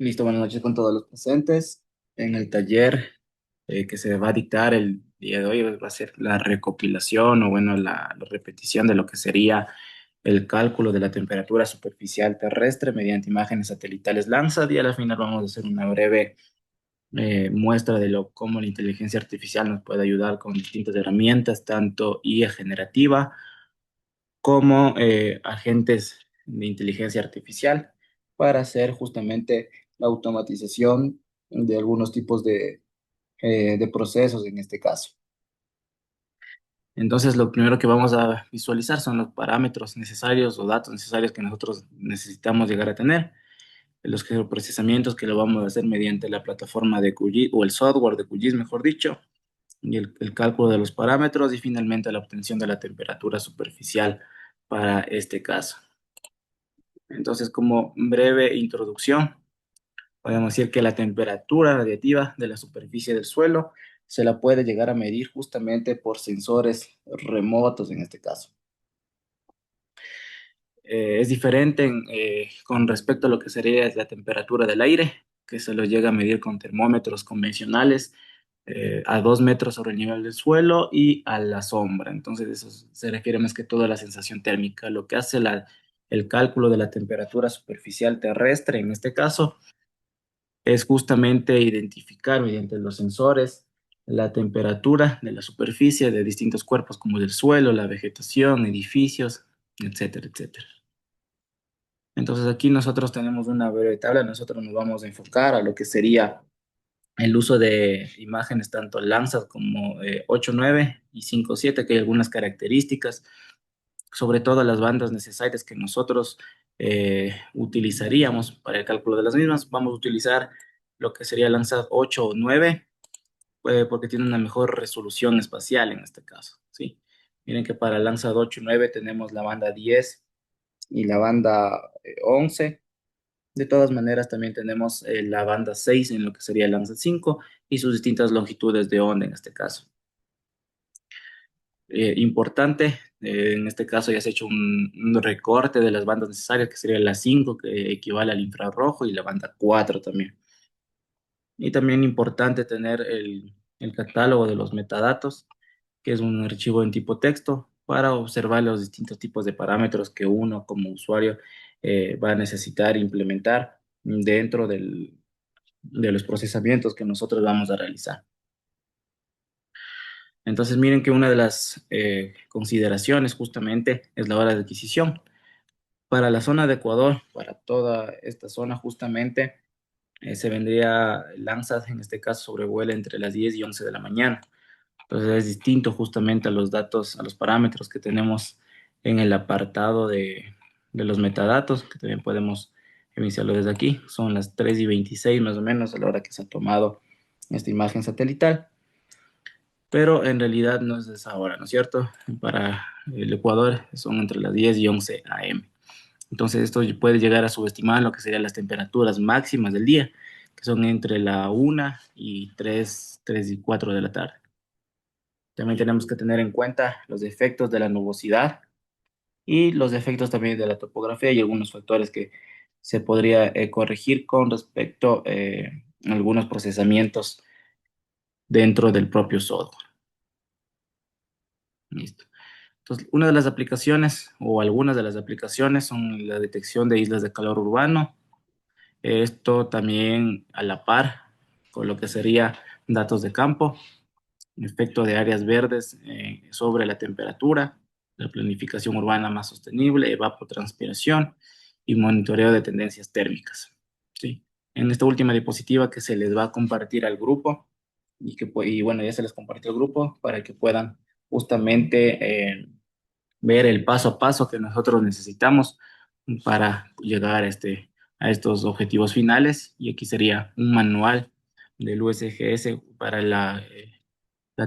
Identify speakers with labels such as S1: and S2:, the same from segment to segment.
S1: Listo, buenas noches con todos los presentes. En el taller que se va a dictar el día de hoy va a ser la recopilación o bueno, la repetición de lo que sería el cálculo de la temperatura superficial terrestre mediante imágenes satelitales Landsat y a la final vamos a hacer una breve muestra de cómo la inteligencia artificial nos puede ayudar con distintas herramientas, tanto IA generativa como agentes de inteligencia artificial para hacer justamente la automatización de algunos tipos de procesos en este caso. Entonces, lo primero que vamos a visualizar son los parámetros necesarios o datos necesarios que nosotros necesitamos llegar a tener, los procesamientos que lo vamos a hacer mediante la plataforma de QGIS o el software de QGIS, mejor dicho, y el cálculo de los parámetros y finalmente la obtención de la temperatura superficial para este caso. Entonces, como breve introducción, podemos decir que la temperatura radiativa de la superficie del suelo se la puede llegar a medir justamente por sensores remotos en este caso. Es diferente con respecto a lo que sería la temperatura del aire, que se lo llega a medir con termómetros convencionales a 2 metros sobre el nivel del suelo y a la sombra. Entonces, eso se refiere más que todo a la sensación térmica. Lo que hace el cálculo de la temperatura superficial terrestre, en este caso, es justamente identificar mediante los sensores la temperatura de la superficie de distintos cuerpos como el suelo, la vegetación, edificios, etcétera, etcétera. Entonces aquí nosotros tenemos una breve tabla, nosotros nos vamos a enfocar a lo que sería el uso de imágenes tanto Landsat como 8.9 y 5.7, que hay algunas características, sobre todo las bandas necesarias que nosotros utilizaríamos para el cálculo de las mismas. Vamos a utilizar lo que sería Landsat 8 o 9, porque tiene una mejor resolución espacial en este caso, ¿sí? Miren que para Landsat 8 y 9 tenemos la banda 10 y la banda 11. De todas maneras, también tenemos la banda 6 en lo que sería el Landsat 5 y sus distintas longitudes de onda en este caso. Importante, en este caso ya se ha hecho un recorte de las bandas necesarias, que sería la 5 que equivale al infrarrojo, y la banda 4 también. Y también importante tener el catálogo de los metadatos, que es un archivo en tipo texto para observar los distintos tipos de parámetros que uno como usuario va a necesitar implementar dentro de los procesamientos que nosotros vamos a realizar. Entonces, miren que una de las consideraciones justamente es la hora de adquisición. Para la zona de Ecuador, para toda esta zona justamente, se vendría Landsat, en este caso sobrevuela entre las 10 y 11 de la mañana. Entonces es distinto justamente a los datos, a los parámetros que tenemos en el apartado de los metadatos, que también podemos iniciarlo desde aquí. Son las 3:26 más o menos a la hora que se ha tomado esta imagen satelital, pero en realidad no es esa hora, ¿no es cierto? Para el Ecuador son entre las 10 y 11 a.m. Entonces esto puede llegar a subestimar lo que serían las temperaturas máximas del día, que son entre la 1 y 3 y 4 de la tarde. También tenemos que tener en cuenta los efectos de la nubosidad y los efectos también de la topografía y algunos factores que se podría corregir con respecto a algunos procesamientos dentro del propio software. Listo. Entonces, una de las aplicaciones o algunas de las aplicaciones son la detección de islas de calor urbano. Esto también a la par con lo que sería datos de campo, efecto de áreas verdes sobre la temperatura, la planificación urbana más sostenible, evapotranspiración y monitoreo de tendencias térmicas. ¿Sí? En esta última diapositiva que se les va a compartir al grupo y bueno, ya se les compartió al grupo para que puedan justamente ver el paso a paso que nosotros necesitamos para llegar a estos objetivos finales. Y aquí sería un manual del USGS para la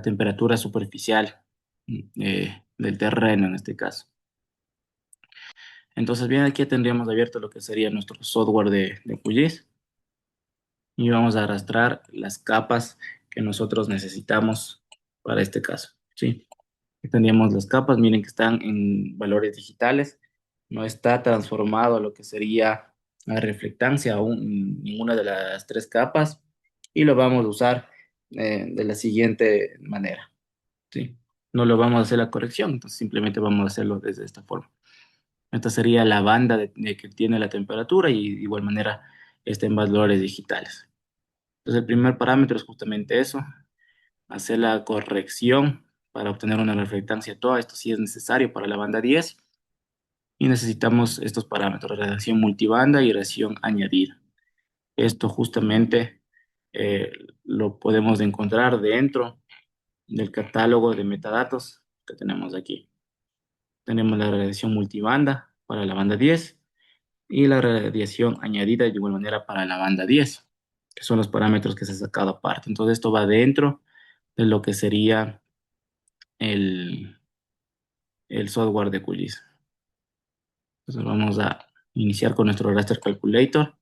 S1: temperatura superficial del terreno en este caso. Entonces, bien, aquí tendríamos abierto lo que sería nuestro software de QGIS y vamos a arrastrar las capas que nosotros necesitamos para este caso, ¿sí? Aquí tendríamos las capas, miren que están en valores digitales, no está transformado a lo que sería a reflectancia aún ninguna de las tres capas y lo vamos a usar de la siguiente manera, ¿sí? No lo vamos a hacer la corrección, entonces simplemente vamos a hacerlo desde esta forma. Esta sería la banda de que tiene la temperatura y de igual manera está en valores digitales. Entonces el primer parámetro es justamente eso, hacer la corrección para obtener una reflectancia toda. Esto sí es necesario para la banda 10 y necesitamos estos parámetros, radiación multibanda y radiación añadida. Esto justamente eh, lo podemos encontrar dentro del catálogo de metadatos que tenemos aquí. Tenemos la radiación multibanda para la banda 10 y la radiación añadida de igual manera para la banda 10, que son los parámetros que se han sacado aparte. Entonces esto va dentro de lo que sería el, el software de QGIS. Entonces vamos a iniciar con nuestro raster calculator.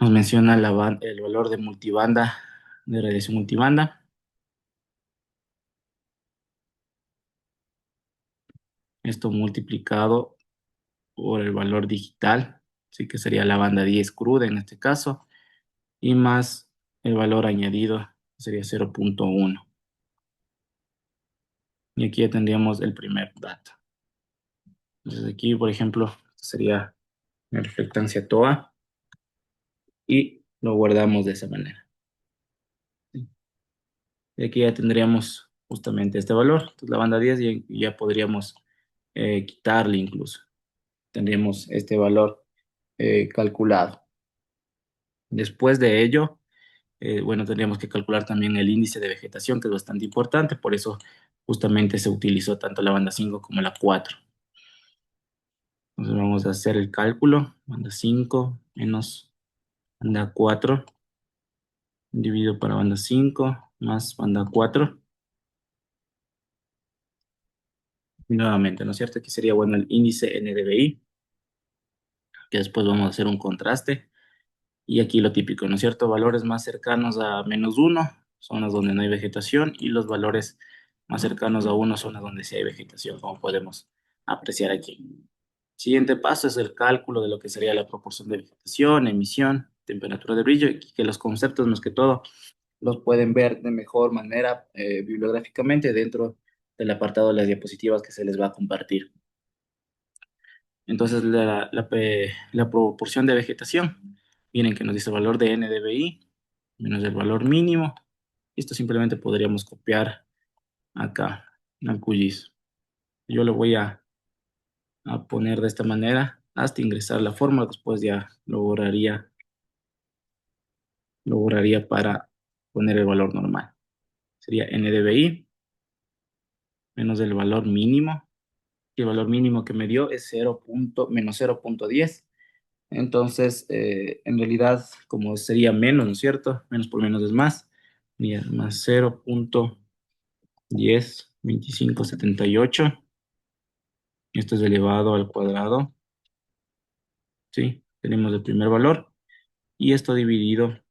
S1: Nos menciona el valor de multibanda, de radiación multibanda. Esto multiplicado por el valor digital, así que sería la banda 10 cruda en este caso, y más el valor añadido, sería 0.1. Y aquí ya tendríamos el primer dato. Entonces aquí, por ejemplo, sería la reflectancia TOA y lo guardamos de esa manera. ¿Sí? Y aquí ya tendríamos justamente este valor. Entonces la banda 10 ya podríamos quitarle incluso. Tendríamos este valor calculado. Después de ello, bueno, tendríamos que calcular también el índice de vegetación, que es bastante importante, por eso justamente se utilizó tanto la banda 5 como la 4. Entonces vamos a hacer el cálculo, banda 5 menos banda 4, dividido para banda 5 más banda 4. Y nuevamente, ¿no es cierto? Aquí sería bueno el índice NDVI, que después vamos a hacer un contraste. Y aquí lo típico, ¿no es cierto? Valores más cercanos a -1 son las donde no hay vegetación y los valores más cercanos a 1 son las donde sí hay vegetación, como podemos apreciar aquí. Siguiente paso es el cálculo de lo que sería la proporción de vegetación, emisión, temperatura de brillo, y que los conceptos más que todo los pueden ver de mejor manera bibliográficamente dentro del apartado de las diapositivas que se les va a compartir. Entonces, la proporción de vegetación, miren que nos dice el valor de NDVI menos el valor mínimo. Esto simplemente podríamos copiar acá al QGIS. Yo lo voy a poner de esta manera hasta ingresar la fórmula, después ya lo borraría para poner el valor normal. Sería NDVI menos el valor mínimo, y el valor mínimo que me dio es menos 0.10. Entonces, en realidad, como sería menos, ¿no es cierto? Menos por menos es más. Bien, más 0.102578. Esto es elevado al cuadrado. ¿Sí? Tenemos el primer valor. Y esto dividido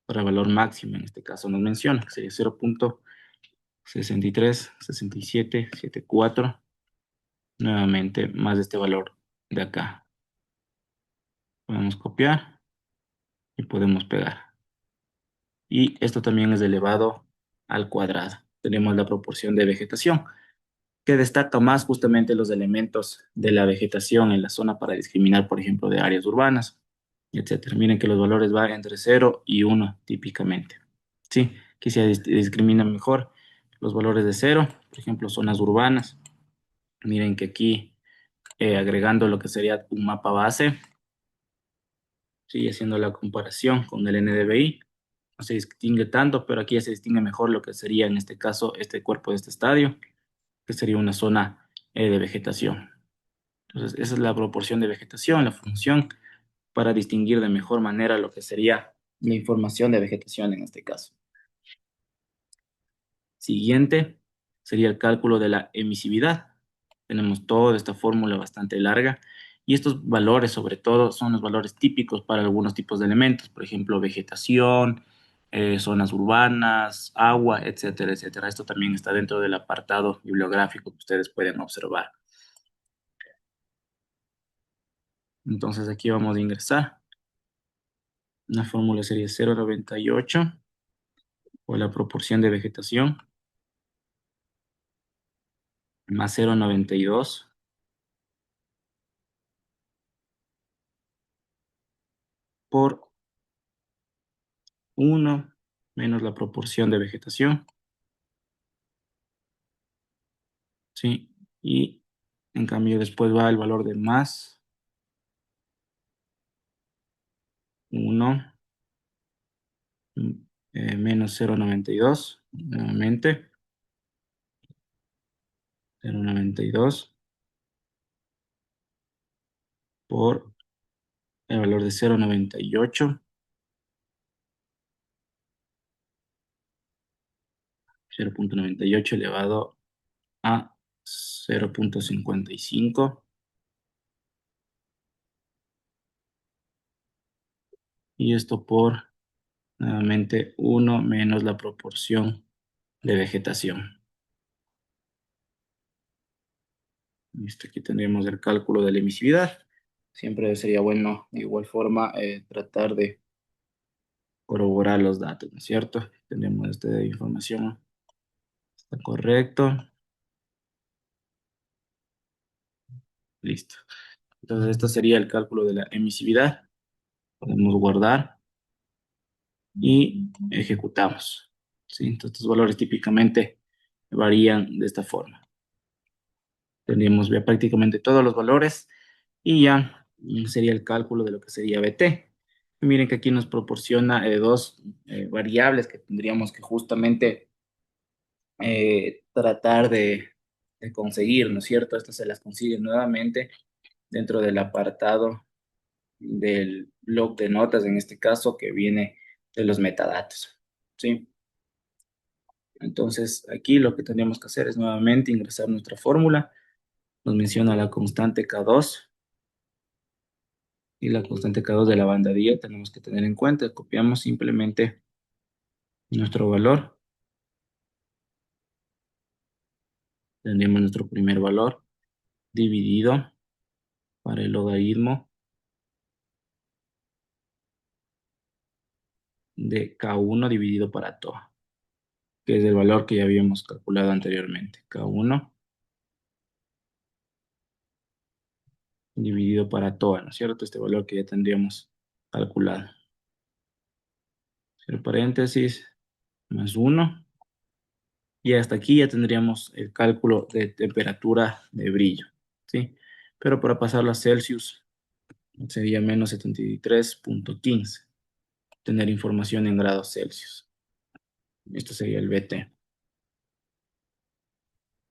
S1: para valor máximo, en este caso nos menciona, que sería 0.636774. Nuevamente, más de este valor de acá. Podemos copiar y podemos pegar. Y esto también es elevado al cuadrado. Tenemos la proporción de vegetación, que destaca más justamente los elementos de la vegetación en la zona para discriminar, por ejemplo, de áreas urbanas, etcétera. Miren que los valores van entre 0 y 1 típicamente. Sí, que se discriminan mejor los valores de 0, por ejemplo, zonas urbanas. Miren que aquí, agregando lo que sería un mapa base, sí, haciendo la comparación con el NDVI, no se distingue tanto, pero aquí ya se distingue mejor lo que sería en este caso este cuerpo de este estadio, que sería una zona de vegetación. Entonces, esa es la proporción de vegetación, la función para distinguir de mejor manera lo que sería la información de vegetación en este caso. Siguiente sería el cálculo de la emisividad. Tenemos toda esta fórmula bastante larga y estos valores sobre todo son los valores típicos para algunos tipos de elementos, por ejemplo, vegetación, zonas urbanas, agua, etcétera, etcétera. Esto también está dentro del apartado bibliográfico que ustedes pueden observar. Entonces aquí vamos a ingresar. La fórmula sería 0,98 o la proporción de vegetación más 0,92 por 1 menos la proporción de vegetación, ¿sí? Y en cambio después va el valor de más 1 menos 0,92, nuevamente 0,92 por el valor de 0,98, 0,98 elevado a 0,55 y esto por nuevamente 1 menos la proporción de vegetación. Listo, aquí tendríamos el cálculo de la emisividad. Siempre sería bueno, de igual forma, tratar de corroborar los datos, ¿no es cierto? Tenemos esta información, está correcto. Listo. Entonces, esto sería el cálculo de la emisividad. Podemos guardar y ejecutamos. ¿Sí? Entonces, estos valores típicamente varían de esta forma. Tendríamos ya prácticamente todos los valores y ya sería el cálculo de lo que sería BT. Miren que aquí nos proporciona dos variables que tendríamos que justamente tratar de conseguir, ¿no es cierto? Estas se las consigue nuevamente dentro del apartado del blog de notas, en este caso, que viene de los metadatos, ¿sí? Entonces, aquí lo que tendríamos que hacer es nuevamente ingresar nuestra fórmula. Nos menciona la constante K2 y la constante K2 de la banda día tenemos que tener en cuenta. Copiamos simplemente nuestro valor. Tendríamos nuestro primer valor dividido para el logaritmo de K1 dividido para TOA, que es el valor que ya habíamos calculado anteriormente. K1 dividido para TOA, ¿no es cierto? Este valor que ya tendríamos calculado. Cierro paréntesis, más 1. Y hasta aquí ya tendríamos el cálculo de temperatura de brillo, ¿sí? Pero para pasarlo a Celsius sería menos 73,15. Tener información en grados Celsius. Esto sería el BT.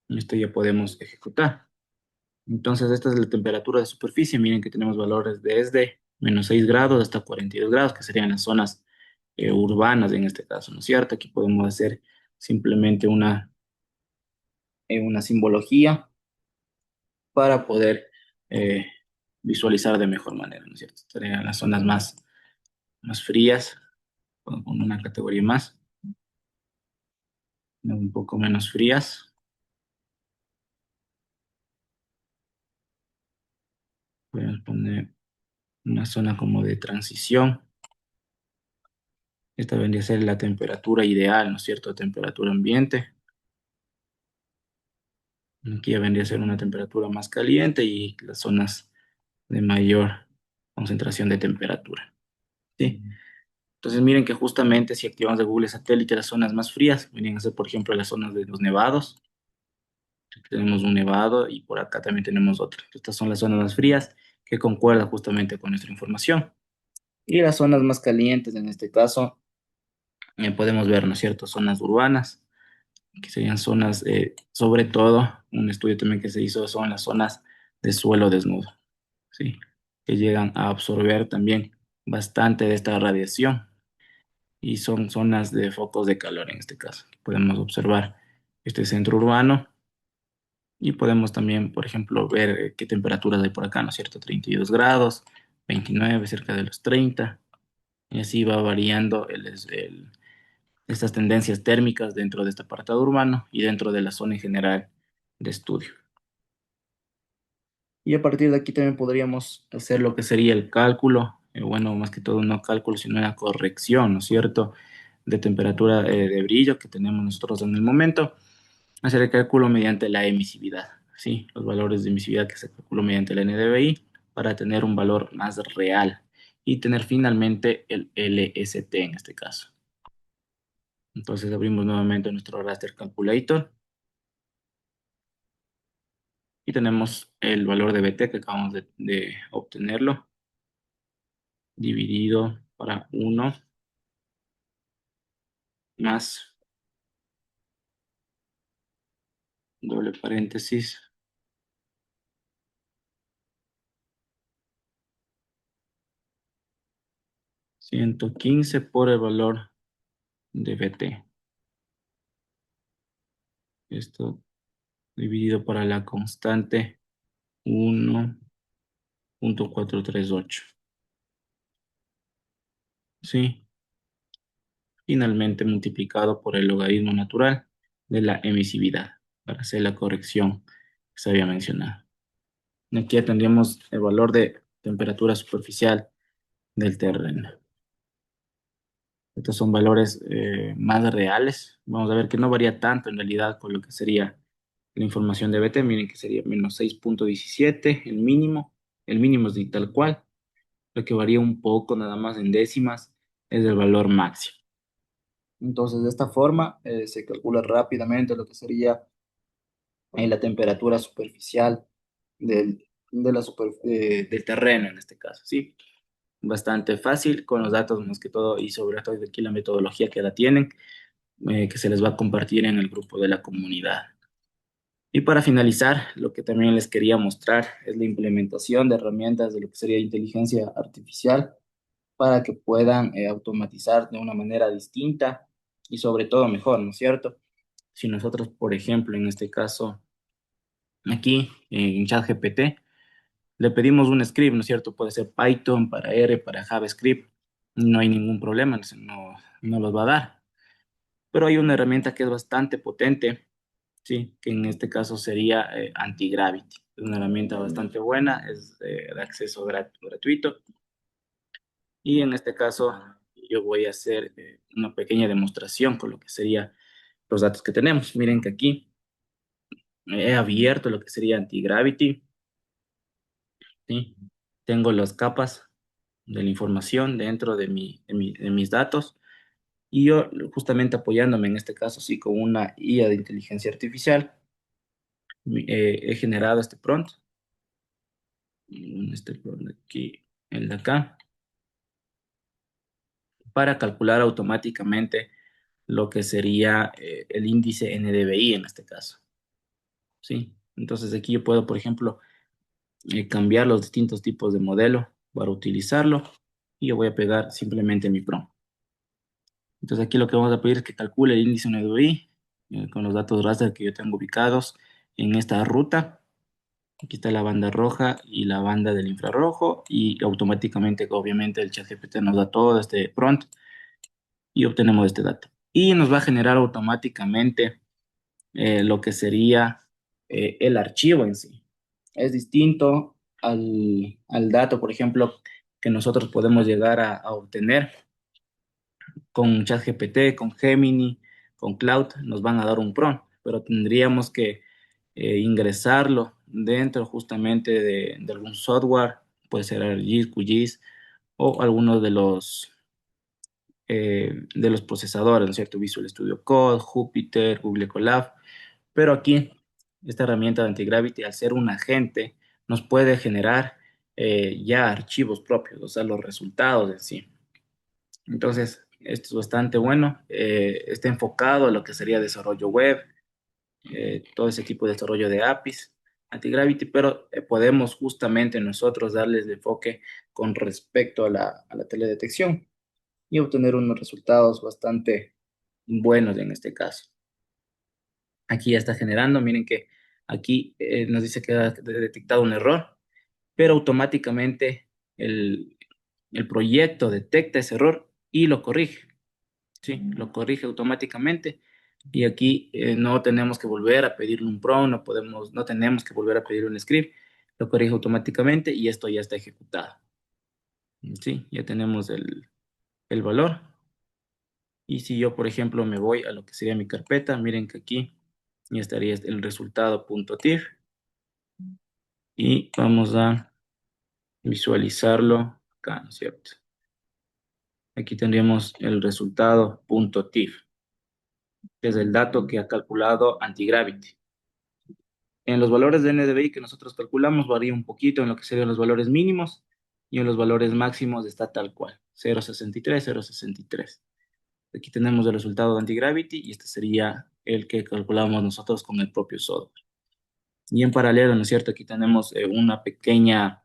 S1: Esto ya podemos ejecutar. Entonces, esta es la temperatura de superficie. Miren que tenemos valores desde menos 6 grados hasta 42 grados, que serían las zonas urbanas en este caso, ¿no es cierto? Aquí podemos hacer simplemente una simbología para poder eh, visualizar de mejor manera, ¿no es cierto? Serían las zonas más frías, con una categoría más, un poco menos frías. Podemos poner una zona como de transición. Esta vendría a ser la temperatura ideal, ¿no es cierto? Temperatura ambiente. Aquí ya vendría a ser una temperatura más caliente y las zonas de mayor concentración de temperatura. ¿Sí? Entonces miren que justamente si activamos de Google Satélite las zonas más frías, vendrían a ser por ejemplo las zonas de los nevados. Aquí tenemos un nevado y por acá también tenemos otro. Estas son las zonas más frías que concuerdan justamente con nuestra información. Y las zonas más calientes, en este caso, podemos ver, ¿no es cierto?, zonas urbanas, que serían zonas, sobre todo, un estudio también que se hizo son las zonas de suelo desnudo, ¿sí? Que llegan a absorber también bastante de esta radiación y son zonas de focos de calor en este caso. Podemos observar este centro urbano y podemos también, por ejemplo, ver qué temperaturas hay por acá, ¿no es cierto? 32 grados, 29, cerca de los 30, y así va variando estas tendencias térmicas dentro de este apartado urbano y dentro de la zona en general de estudio. Y a partir de aquí también podríamos hacer lo que sería el cálculo, bueno, más que todo no cálculo, sino una corrección, ¿no es cierto?, de temperatura de brillo que tenemos nosotros en el momento, hacer el cálculo mediante la emisividad, ¿sí? Los valores de emisividad que se calculan mediante la NDVI para tener un valor más real y tener finalmente el LST en este caso. Entonces abrimos nuevamente nuestro Raster Calculator y tenemos el valor de BT que acabamos de obtenerlo dividido para uno más doble paréntesis 115 por el valor de BT. Esto dividido para la constante 1.438. Sí, finalmente multiplicado por el logaritmo natural de la emisividad para hacer la corrección que se había mencionado. Aquí ya tendríamos el valor de temperatura superficial del terreno. Estos son valores más reales. Vamos a ver que no varía tanto en realidad con lo que sería la información de BT. Miren que sería menos 6.17 el mínimo es de tal cual. Lo que varía un poco nada más en décimas es el valor máximo. Entonces, de esta forma se calcula rápidamente lo que sería la temperatura superficial del terreno en este caso, ¿sí? Bastante fácil con los datos más que todo y sobre todo aquí la metodología que la tienen, que se les va a compartir en el grupo de la comunidad. Y para finalizar, lo que también les quería mostrar es la implementación de herramientas de lo que sería inteligencia artificial para que puedan automatizar de una manera distinta y sobre todo mejor, ¿no es cierto? Si nosotros, por ejemplo, en este caso, aquí en ChatGPT, le pedimos un script, ¿no es cierto? Puede ser Python, para R, para JavaScript, no hay ningún problema, no los va a dar. Pero hay una herramienta que es bastante potente, ¿sí? Que en este caso sería Antigravity. Es una herramienta bastante buena, es de acceso gratuito. Y en este caso yo voy a hacer una pequeña demostración con lo que serían los datos que tenemos. Miren que aquí he abierto lo que sería Antigravity, ¿sí? Tengo las capas de la información dentro de mis datos y yo justamente apoyándome en este caso sí con una IA de inteligencia artificial he generado este prompt, este prompt aquí, el de acá, para calcular automáticamente lo que sería el índice NDVI en este caso, ¿sí? Entonces aquí yo puedo, por ejemplo, cambiar los distintos tipos de modelo para utilizarlo y yo voy a pegar simplemente mi prompt. Entonces aquí lo que vamos a pedir es que calcule el índice NDVI con los datos raster que yo tengo ubicados en esta ruta. Aquí está la banda roja y la banda del infrarrojo y automáticamente, obviamente, el ChatGPT nos da todo este prompt y obtenemos este dato. Y nos va a generar automáticamente lo que sería el archivo en sí. Es distinto al dato, por ejemplo, que nosotros podemos llegar a obtener con ChatGPT, con Gemini, con Cloud, nos van a dar un prompt, pero tendríamos que ingresarlo dentro justamente de algún software, puede ser ArcGIS, QGIS o alguno de los procesadores, ¿no es cierto? Visual Studio Code, Jupyter, Google Colab, pero aquí esta herramienta de Antigravity, al ser un agente, nos puede generar ya archivos propios, o sea, los resultados en sí. Entonces, esto es bastante bueno. Está enfocado a lo que sería desarrollo web, todo ese tipo de desarrollo de APIs, Antigravity, pero podemos justamente nosotros darles de enfoque con respecto a la teledetección y obtener unos resultados bastante buenos en este caso. Aquí ya está generando, miren que aquí nos dice que ha detectado un error, pero automáticamente el, el proyecto detecta ese error y lo corrige. Sí, lo corrige automáticamente y aquí no tenemos que volver a pedirle un prompt, no tenemos que volver a pedir un script, lo corrige automáticamente y esto ya está ejecutado. Sí, ya tenemos el valor. Y si yo, por ejemplo, me voy a lo que sería mi carpeta, miren que aquí ya estaría el resultado .tif y vamos a visualizarlo acá, ¿no es cierto? Aquí tendríamos el resultado .tif, que es el dato que ha calculado Antigravity. En los valores de NDVI que nosotros calculamos varía un poquito en lo que serían los valores mínimos y en los valores máximos está tal cual, 0,63, 0,63. Aquí tenemos el resultado de Antigravity y este sería el que calculamos nosotros con el propio software. Y en paralelo, ¿no es cierto? Aquí tenemos un pequeño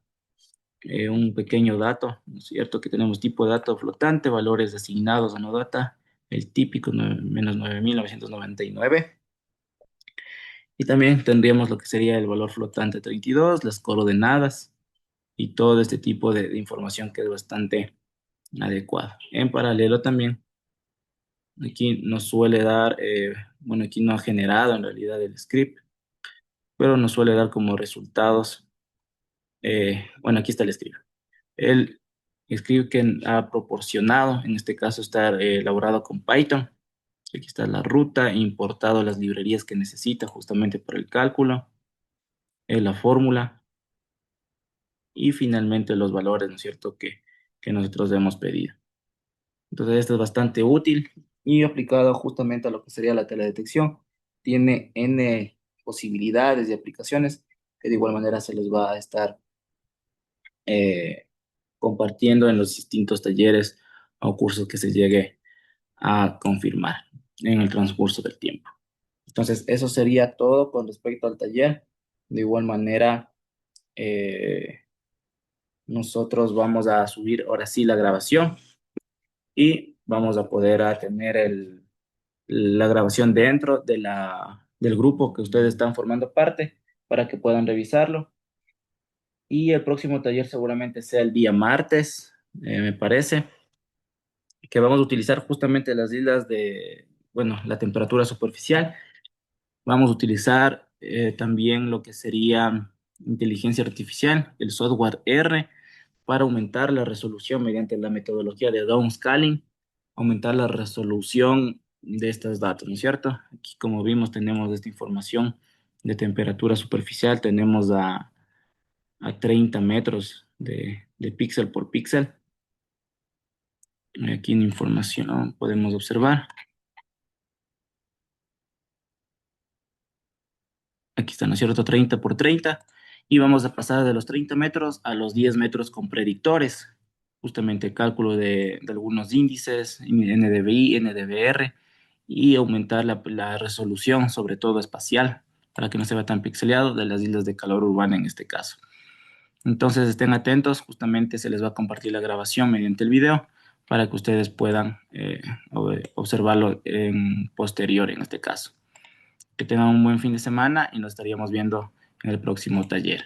S1: dato, ¿no es cierto? Que tenemos tipo de dato flotante, valores asignados a no data, el típico menos 9.999. Y también tendríamos lo que sería el valor flotante 32, las coordenadas y todo este tipo de información que es bastante adecuada. En paralelo también, aquí nos suele dar, bueno, aquí no ha generado en realidad el script, pero nos suele dar como resultados, bueno, aquí está el script. El script que ha proporcionado, en este caso está elaborado con Python. Aquí está la ruta, he importado las librerías que necesita justamente para el cálculo, la fórmula y finalmente los valores, ¿no es cierto?, que nosotros hemos pedido. Entonces, esto es bastante útil y aplicado justamente a lo que sería la teledetección. Tiene N posibilidades y aplicaciones que de igual manera se les va a estar eh, compartiendo en los distintos talleres o cursos que se llegue a confirmar en el transcurso del tiempo. Entonces, eso sería todo con respecto al taller. De igual manera, eh, nosotros vamos a subir ahora sí la grabación y vamos a poder tener la grabación dentro del grupo que ustedes están formando parte para que puedan revisarlo. Y el próximo taller seguramente sea el día martes, me parece, que vamos a utilizar justamente las islas de, bueno, la temperatura superficial. Vamos a utilizar también lo que sería inteligencia artificial, el software R, para aumentar la resolución mediante la metodología de downscaling, aumentar la resolución de estos datos, ¿no es cierto? Aquí, como vimos, tenemos esta información de temperatura superficial, tenemos a 30 metros de píxel por píxel. Aquí en información podemos observar. Aquí está, ¿no es cierto? 30 por 30. Y vamos a pasar de los 30 metros a los 10 metros con predictores. Justamente cálculo de algunos índices, NDVI, NDVR, y aumentar la resolución, sobre todo espacial, para que no se vea tan pixeleado de las islas de calor urbana en este caso. Entonces estén atentos, justamente se les va a compartir la grabación mediante el video para que ustedes puedan observarlo en posterior en este caso. Que tengan un buen fin de semana y nos estaríamos viendo en el próximo taller.